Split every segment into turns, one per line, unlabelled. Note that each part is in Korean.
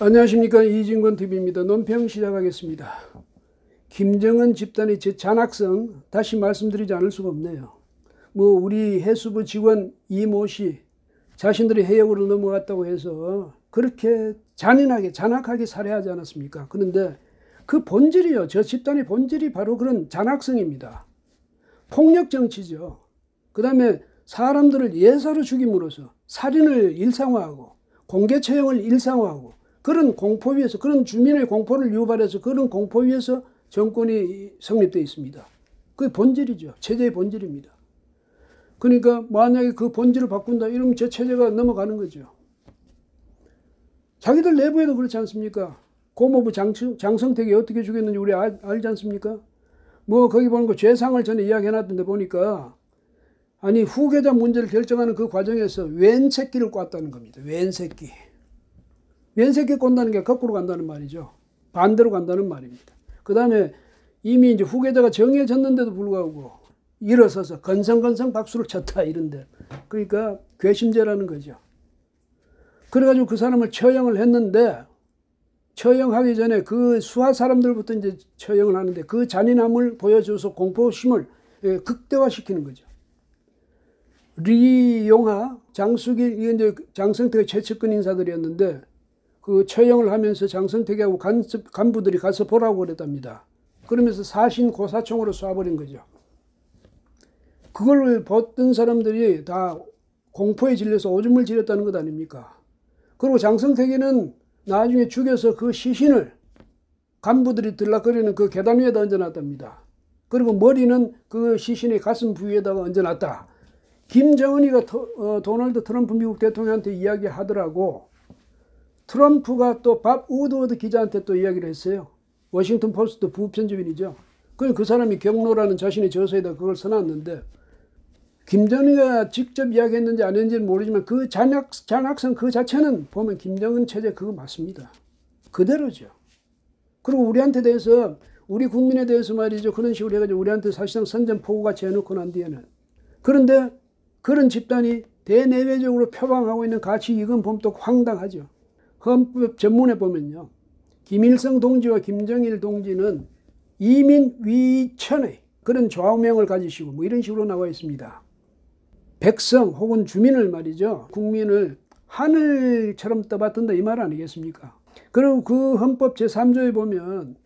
안녕하십니까, 이진권 TV입니다. 논평 시작하겠습니다. 김정은 집단의 잔악성 다시 말씀드리지 않을 수가 없네요. 우리 해수부 직원 이모 씨 자신들이 해역으로 넘어갔다고 해서 그렇게 잔인하게 잔악하게 살해하지 않았습니까? 그런데 그 본질이요, 저 집단의 본질이 바로 그런 잔악성입니다. 폭력 정치죠. 그 다음에 사람들을 예사로 죽임으로써 살인을 일상화하고 공개 처형을 일상화하고 그런 공포 위에서, 그런 주민의 공포를 유발해서 그런 공포 위에서 정권이 성립되어 있습니다. 그게 본질이죠. 체제의 본질입니다. 그러니까 만약에 그 본질을 바꾼다 이러면 저 체제가 넘어가는 거죠. 자기들 내부에도 그렇지 않습니까? 고모부 장성택이 어떻게 죽였는지 우리 알지 않습니까? 거기 보는 거 죄상을 전에 이야기해놨던데 보니까 아니 후계자 문제를 결정하는 그 과정에서 왼 새끼를 꽂다는 겁니다. 왼 새끼. 왼 새끼 꼰다는 게 거꾸로 간다는 말이죠. 반대로 간다는 말입니다. 그 다음에 이미 이제 후계자가 정해졌는데도 불구하고 일어서서 건성건성 박수를 쳤다 이런데, 그러니까 괘씸죄라는 거죠. 그래가지고 그 사람을 처형을 했는데, 처형하기 전에 그 수하 사람들부터 이제 처형을 하는데 그 잔인함을 보여줘서 공포심을 극대화시키는 거죠. 리용하, 장수길, 이게 이제 장성택의 최측근 인사들이었는데 그 처형을 하면서 장성택하고 간부들이 가서 보라고 그랬답니다. 그러면서 사신 고사총으로 쏴버린 거죠. 그걸 봤던 사람들이 다 공포에 질려서 오줌을 지렸다는 것 아닙니까? 그리고 장성택이는 나중에 죽여서 그 시신을 간부들이 들락거리는 그 계단 위에다 얹어놨답니다. 그리고 머리는 그 시신의 가슴 부위에다가 얹어놨다. 김정은이가 도널드 트럼프 미국 대통령한테 이야기하더라고. 트럼프가 또 밥 우드워드 기자한테 또 이야기를 했어요. 워싱턴 포스트 부편집인이죠. 그 사람이 경로라는 자신의 저서에다 그걸 써놨는데, 김정은이가 직접 이야기했는지 안 했는지는 모르지만 그 잔악성 그 자체는 보면 김정은 체제 그거 맞습니다. 그대로죠. 그리고 우리한테 대해서, 우리 국민에 대해서 말이죠, 그런 식으로 해가지고 우리한테 사실상 선전포고같이 해놓고 난 뒤에는, 그런데 그런 집단이 대내외적으로 표방하고 있는 가치, 이건 보면 또 황당하죠. 헌법 전문에 보면요, 김일성 동지와 김정일 동지는 이민 위천의 그런 좌우명을 가지시고 이런 식으로 나와 있습니다. 백성 혹은 주민을 말이죠, 국민을 하늘처럼 떠받든다 이 말 아니겠습니까? 그리고 그 헌법 제3조에 보면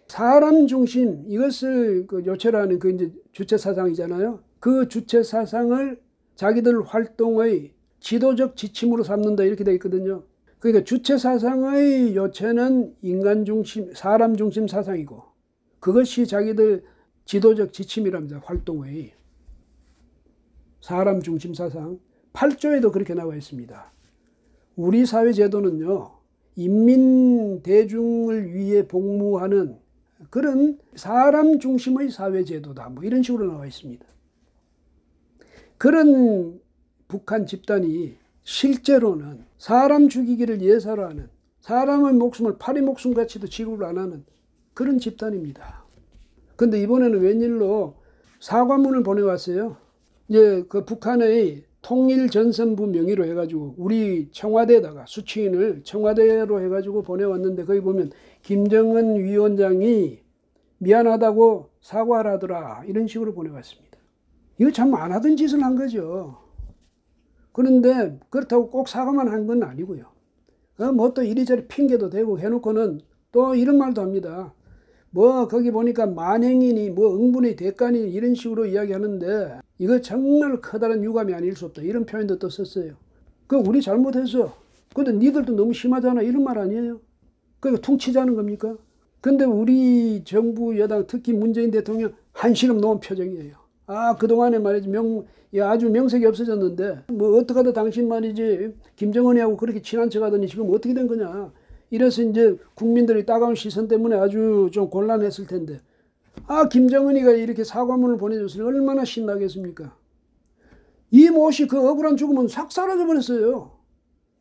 사람 중심, 이것을 요체라는 그 이제 주체 사상이잖아요. 그 주체 사상을 자기들 활동의 지도적 지침으로 삼는다 이렇게 되어 있거든요. 그러니까 주체 사상의 요체는 인간 중심, 사람 중심 사상이고 그것이 자기들 지도적 지침이랍니다. 활동의 사람 중심 사상. 8조에도 그렇게 나와 있습니다. 우리 사회 제도는요, 인민 대중을 위해 복무하는 그런 사람 중심의 사회 제도다. 이런 식으로 나와 있습니다. 그런 북한 집단이 실제로는 사람 죽이기를 예사로 하는, 사람의 목숨을 파리 목숨같이도 취급을 안 하는 그런 집단입니다. 근데 이번에는 웬일로 사과문을 보내왔어요. 이제 그 북한의 통일전선부 명의로 해가지고 우리 청와대에다가 수취인을 청와대로 해가지고 보내왔는데, 거기 보면 김정은 위원장이 미안하다고 사과하라더라 이런 식으로 보내왔습니다. 이거 참 안 하던 짓을 한 거죠. 그런데 그렇다고 꼭 사과만 한 건 아니고요. 또 이리저리 핑계도 대고 해놓고는 또 이런 말도 합니다. 거기 보니까 만행이니 응분의 대가니 이런 식으로 이야기하는데 이거 정말 커다란 유감이 아닐 수 없다 이런 표현도 또 썼어요. 우리 잘못했어. 근데 니들도 너무 심하잖아 이런 말 아니에요? 그러니까 퉁치자는 겁니까? 근데 우리 정부 여당 특히 문재인 대통령 한시름 놓은 표정이에요. 그동안에 말이지 아주 명색이 없어졌는데 어떡하다 당신 말이지 김정은이하고 그렇게 친한 척 하더니 지금 어떻게 된 거냐. 이래서 이제 국민들이 따가운 시선 때문에 아주 좀 곤란했을 텐데, 김정은이가 이렇게 사과문을 보내줬으니 얼마나 신나겠습니까? 이 못이 그 억울한 죽음은 싹 사라져 버렸어요.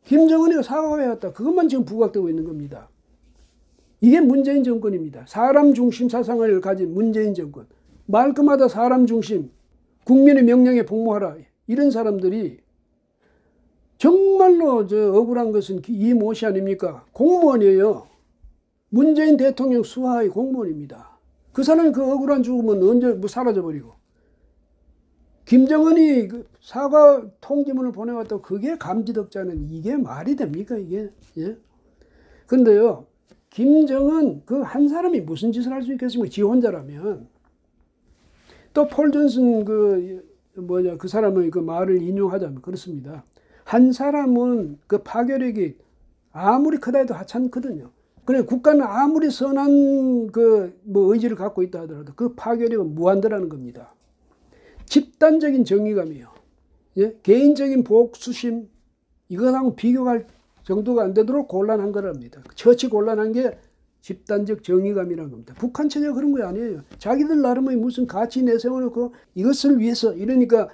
김정은이가 사과해왔다. 그것만 지금 부각되고 있는 겁니다. 이게 문재인 정권입니다. 사람 중심 사상을 가진 문재인 정권. 말끝마다 사람 중심, 국민의 명령에 복무하라. 이런 사람들이 정말로 저 억울한 것은 이 모 씨 아닙니까? 공무원이에요. 문재인 대통령 수하의 공무원입니다. 그 사람이 그 억울한 죽음은 언제 뭐 사라져버리고. 김정은이 그 사과 통지문을 보내왔다고 그게 감지덕자는 이게 말이 됩니까 이게? 예? 근데요, 김정은 그 한 사람이 무슨 짓을 할 수 있겠습니까? 지 혼자라면. 또 폴 존슨 그 사람의 그 말을 인용하자면 그렇습니다. 한 사람은 그 파괴력이 아무리 크다 해도 하찮거든요. 그래 국가는 아무리 선한 그 뭐 의지를 갖고 있다 하더라도 그 파괴력은 무한대라는 겁니다. 집단적인 정의감이요. 예? 개인적인 복수심 이거하고 비교할 정도가 안 되도록 곤란한 거랍니다. 처치 곤란한 게 집단적 정의감이라는 겁니다. 북한 체제가 그런 거 아니에요. 자기들 나름의 무슨 가치 내세워놓고 이것을 위해서 이러니까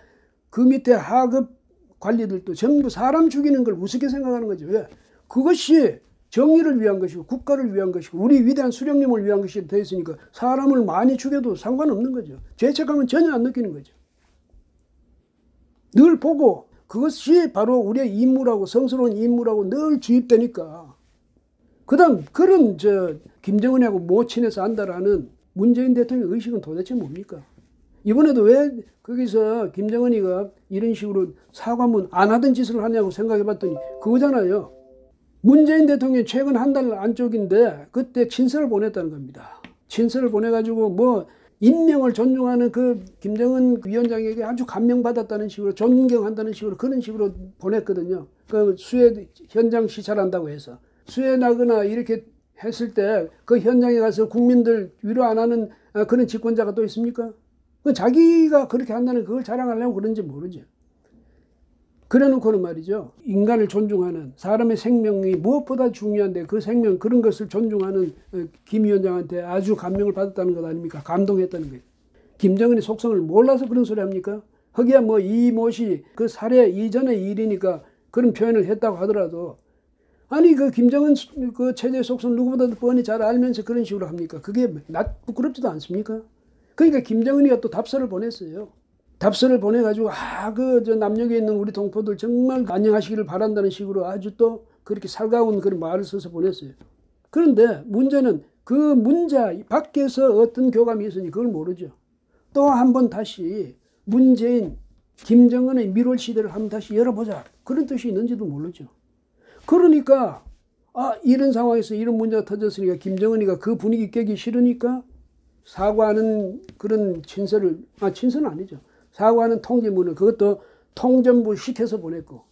그 밑에 하급 관리들도 전부 사람 죽이는 걸 우습게 생각하는 거죠. 왜? 그것이 정의를 위한 것이고 국가를 위한 것이고 우리 위대한 수령님을 위한 것이 되어 있으니까 사람을 많이 죽여도 상관없는 거죠. 죄책감은 전혀 안 느끼는 거죠. 늘 보고 그것이 바로 우리의 임무라고 성스러운 임무라고 늘 주입되니까 그 다음 그런 김정은하고 모친해서 안다라는 문재인 대통령 의식은 도대체 뭡니까? 이번에도 왜 거기서 김정은이가 이런 식으로 사과문 안 하던 짓을 하냐고 생각해 봤더니 그거잖아요. 문재인 대통령이 최근 한 달 안쪽인데 그때 친서를 보냈다는 겁니다. 친서를 보내가지고 뭐 인명을 존중하는 그 김정은 위원장에게 아주 감명받았다는 식으로 존경한다는 식으로 그런 식으로 보냈거든요. 그 수해 현장 시찰한다고 해서 수해 나거나 이렇게 했을 때 그 현장에 가서 국민들 위로 안 하는 그런 집권자가 또 있습니까? 그 자기가 그렇게 한다는 그걸 자랑하려고 그런지 모르죠. 그래 놓고는 말이죠. 인간을 존중하는 사람의 생명이 무엇보다 중요한데 그 생명 그런 것을 존중하는 김 위원장한테 아주 감명을 받았다는 것 아닙니까? 감동했다는 거예요. 김정은의 속성을 몰라서 그런 소리 합니까? 허기야 뭐 이 못이 그 살해 이전의 일이니까 그런 표현을 했다고 하더라도 아니 그 김정은 그 체제의 속성을 누구보다도 뻔히 잘 알면서 그런 식으로 합니까? 그게 부끄럽지도 않습니까? 그러니까 김정은이가 또 답서를 보냈어요. 답서를 보내가지고 남녘에 있는 우리 동포들 정말 안녕하시기를 바란다는 식으로 아주 또 그렇게 살가운 그런 말을 써서 보냈어요. 그런데 문제는 그 문자 밖에서 어떤 교감이 있으니 그걸 모르죠. 또 한 번 다시 문재인, 김정은의 밀월 시대를 한번 다시 열어보자. 그런 뜻이 있는지도 모르죠. 그러니까 이런 상황에서 이런 문제가 터졌으니까 김정은이가 그 분위기 깨기 싫으니까 사과하는 그런 친서는 아니죠. 사과하는 통지문을 그것도 통전부 시켜서 보냈고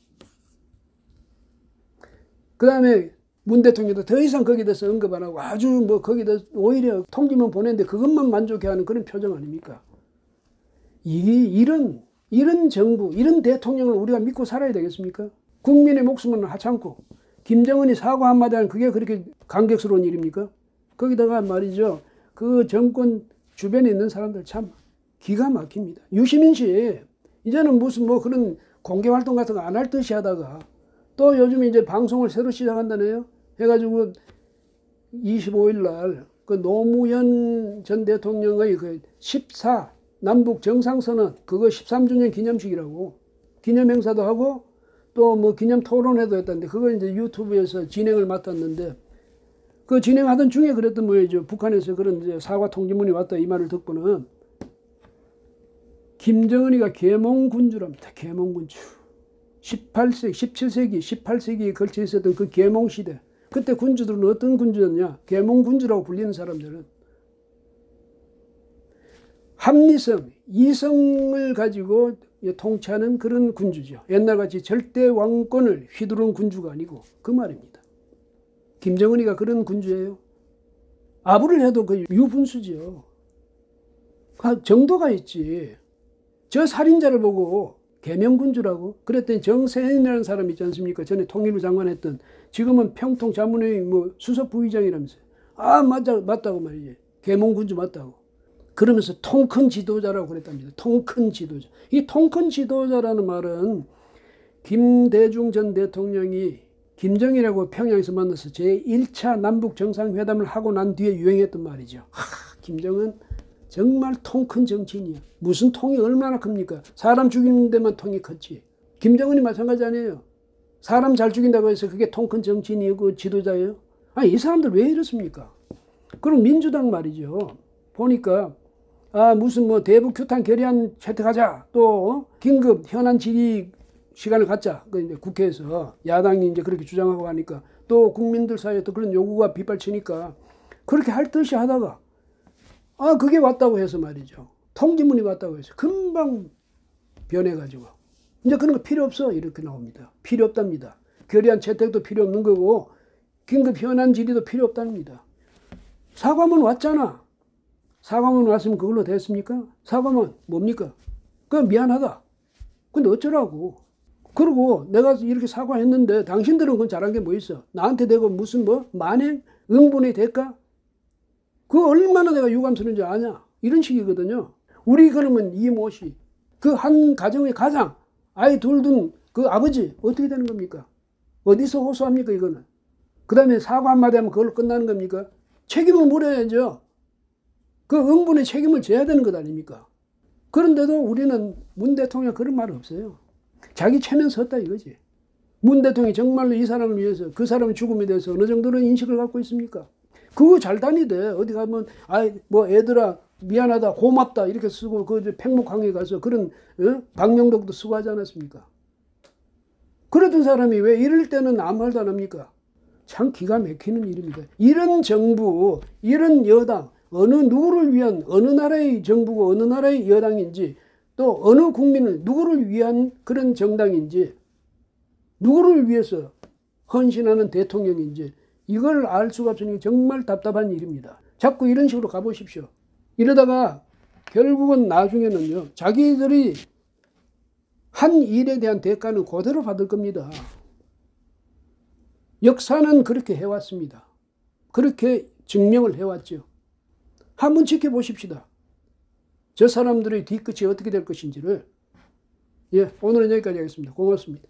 그 다음에 문 대통령도 더 이상 거기에 대해서 언급 안 하고 아주 뭐 거기에 대해서 오히려 통지문 보냈는데 그것만 만족해하는 그런 표정 아닙니까? 이런 정부, 이런 대통령을 우리가 믿고 살아야 되겠습니까? 국민의 목숨은 하찮고 김정은이 사과 한마디 하는 그게 그렇게 감격스러운 일입니까? 거기다가 말이죠. 그 정권 주변에 있는 사람들 참 기가 막힙니다. 유시민 씨 이제는 무슨 뭐 그런 공개 활동 같은 거 안 할 듯이 하다가 또 요즘 이제 방송을 새로 시작한다네요. 해가지고 25일 날 그 노무현 전 대통령의 그 14 남북 정상선언 그거 13주년 기념식이라고 기념 행사도 하고 또 뭐 기념 토론회도 했다는데 그걸 이제 유튜브에서 진행을 맡았는데 그 진행하던 중에 그랬던 뭐예요. 북한에서 그런 이제 사과 통지문이 왔다 이 말을 듣고는 김정은이가 계몽군주랍니다. 계몽군주. 18세기, 17세기, 18세기에 걸쳐 있었던 그 계몽시대. 그때 군주들은 어떤 군주였냐? 계몽군주라고 불리는 사람들은 합리성, 이성을 가지고 통치하는 그런 군주죠. 옛날같이 절대 왕권을 휘두른 군주가 아니고 그 말입니다. 김정은이가 그런 군주예요. 아부를 해도 그 유분수죠. 정도가 있지. 저 살인자를 보고 계명군주라고 그랬더니 정세현이라는 사람 있지 않습니까? 전에 통일부 장관 했던 지금은 평통 자문회의 뭐 수석 부의장이라면서요. 맞다고 말이지. 계몽군주 맞다고. 그러면서 통 큰 지도자라고 그랬답니다. 통 큰 지도자. 이 통 큰 지도자라는 말은 김대중 전 대통령이 김정일하고 평양에서 만나서 제1차 남북 정상회담을 하고 난 뒤에 유행했던 말이죠. 김정은 정말 통 큰 정치인이야. 무슨 통이 얼마나 큽니까? 사람 죽이는 데만 통이 컸지. 김정은이 마찬가지 아니에요. 사람 잘 죽인다고 해서 그게 통 큰 정치인이고 지도자예요? 아니, 이 사람들 왜 이렇습니까? 그럼 민주당 말이죠. 보니까 무슨 뭐 대북 규탄 결의안 채택하자. 또 긴급 현안 질의 시간을 갖자. 그 이제 국회에서 야당이 이제 그렇게 주장하고 하니까 또 국민들 사이에 또 그런 요구가 빗발치니까 그렇게 할 듯이 하다가 그게 왔다고 해서 말이죠. 통지문이 왔다고 해서 금방 변해가지고 이제 그런 거 필요 없어 이렇게 나옵니다. 필요 없답니다. 결의안 채택도 필요 없는 거고 긴급 현안 질의도 필요 없답니다. 사과문 왔잖아. 사과문 왔으면 그걸로 됐습니까? 사과문 뭡니까? 그건 미안하다. 근데 어쩌라고. 그리고 내가 이렇게 사과했는데 당신들은 그건 잘한 게 뭐 있어? 나한테 대고 무슨 뭐 만행? 응분의 대가? 그거 얼마나 내가 유감스러운지 아냐? 이런 식이거든요. 우리 그러면 이모씨 그 한 가정의 가장 아이 둘 둔 그 아버지 어떻게 되는 겁니까? 어디서 호소합니까 이거는? 그 다음에 사과 한마디 하면 그걸로 끝나는 겁니까? 책임을 물어야죠. 그 응분의 책임을 져야 되는 것 아닙니까? 그런데도 우리는 문 대통령 그런 말 없어요. 자기 체면 섰다 이거지. 문 대통령이 정말로 이 사람을 위해서 그 사람의 죽음에 대해서 어느 정도는 인식을 갖고 있습니까? 그거 잘 다니대. 어디 가면 뭐 애들아 미안하다 고맙다 이렇게 쓰고 그 팽목항에 가서 그런 방명록도 쓰고 하지 않았습니까? 그러던 사람이 왜 이럴 때는 아무 말도 안 합니까? 참 기가 막히는 일입니다. 이런 정부, 이런 여당, 어느 누구를 위한 어느 나라의 정부고 어느 나라의 여당인지 또 어느 국민을 누구를 위한 그런 정당인지 누구를 위해서 헌신하는 대통령인지 이걸 알 수가 없으니 정말 답답한 일입니다. 자꾸 이런 식으로 가보십시오. 이러다가 결국은 나중에는요. 자기들이 한 일에 대한 대가는 그대로 받을 겁니다. 역사는 그렇게 해왔습니다. 그렇게 증명을 해왔죠. 한번 지켜보십시다. 저 사람들의 뒤끝이 어떻게 될 것인지를. 오늘은 여기까지 하겠습니다. 고맙습니다.